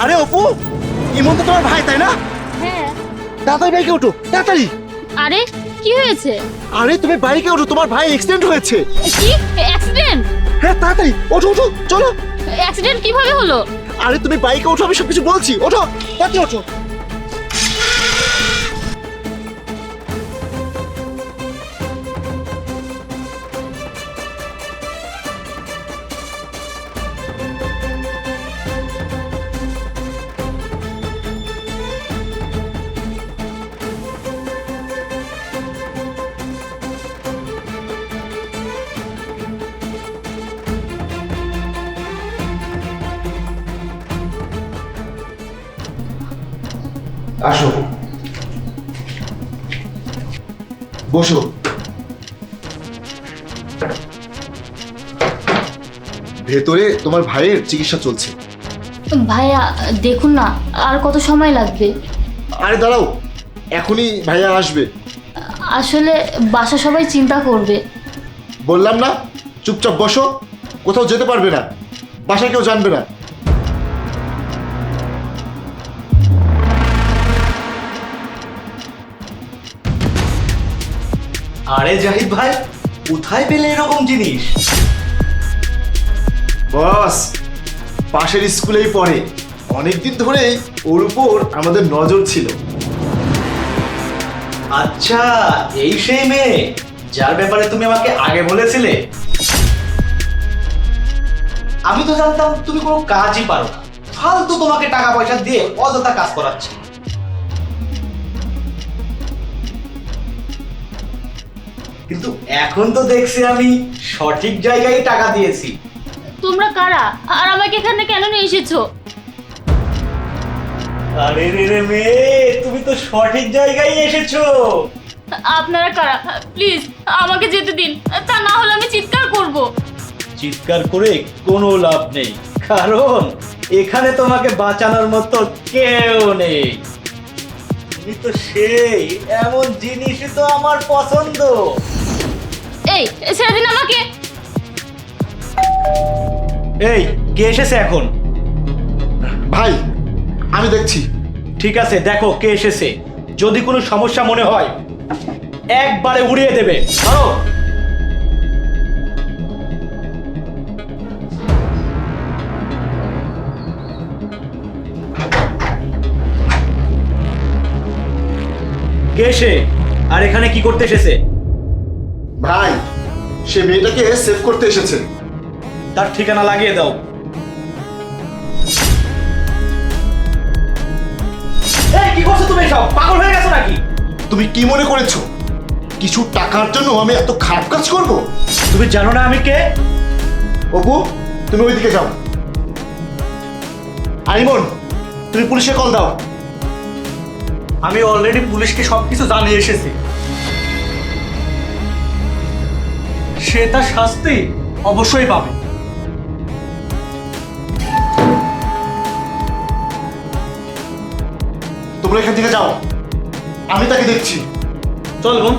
আরে অপু, ইমন তো তোমার ভাই তাই না? হ্যাঁ। তাড়াতাড়ি বাইকে ওঠো, তাড়াতাড়ি। আরে কি হয়েছে? আরে তুমি বাইকে ওঠো, তোমার ভাই অ্যাক্সিডেন্ট হয়েছে। কি অ্যাক্সিডেন্ট? হ্যাঁ তাড়াতাড়ি ওঠো ওঠো, চলো। অ্যাক্সিডেন্ট কিভাবে হলো? আরে তুমি বাইকে ওঠো, আমি সবকিছু বলছি, ওঠো তাড়াতাড়ি ওঠো। আসো, বসো। ভেতরে তোমার ভাইয়ের চিকিৎসা চলছে। ভাইয়া দেখুন না, আর কত সময় লাগবে? আরে দাঁড়াও, এখনই ভাইয়া আসবে। আসলে বাসা সবাই চিন্তা করবে। বললাম না, চুপচাপ বসো, কোথাও যেতে পারবে না, বাসায় কেউ জানবে না। আরে জাহিদ ভাই, কোথায় পেলে এরকম জিনিস? বস, পাশের স্কুলেই পড়ে, অনেকদিন ধরেই ওর উপর আমাদের নজর ছিল। আচ্ছা, এই সেই মেয়ে যার ব্যাপারে তুমি আমাকে আগে বলেছিলে। আমি তো জানতাম তুমি কোনো কাজই পারো না, ফালতু তোমাকে টাকা পয়সা দিয়ে অযথা কাজ করাচ্ছে। কিন্তু এখন তো দেখছি আমি সঠিক জায়গায় টাকা দিয়েছি। তোমরা কারা আর আমাকে এখানে কেন নিয়ে এসেছো? আরে রে রে মেয়ে, তুমি তো সঠিক জায়গায় এসেছো। আপনারা কারা? প্লিজ আমাকে যেতে দিন, তা না হলে আমি চিৎকার করব। চিৎকার করে কোনো লাভ নেই, কারণ এখানে তোমাকে বাঁচানোর মতো কেউ নেই। তুমি তো সেই, এমন জিনিসই তো আমার পছন্দ। এই ছেড়ে দিন আমাকে। এই, কে এসেছে এখন? ভাই, আমি দেখছি। ঠিক আছে, দেখো কে এসেছে। যদি কোনো সমস্যা মনে হয় একবারে উড়িয়ে দেবে। ধরো। কে সে, আর এখানে কি করতে এসেছে? ভাই, সে মেয়েটাকে সেভ করতে এসেছে। তার ঠিকানা লাগিয়ে দাও। এই, কি করছো তুমি? সব পাগল হয়ে গেছো নাকি? তুমি কি মনে করেছো কিছু টাকার জন্য আমি এত খারাপ কাজ করব? তুমি জানো না আমি কে? অপু, তুমি ওইদিকে যাও। আইমন, তুমি পুলিশে কল দাও। আমি অলরেডি পুলিশকে সবকিছু জানিয়ে এসেছি। সে তার শাস্তি অবশ্যই পাবে। তোমরা এখান থেকে যাও, আমি তাকে দেখছি। চল বোন।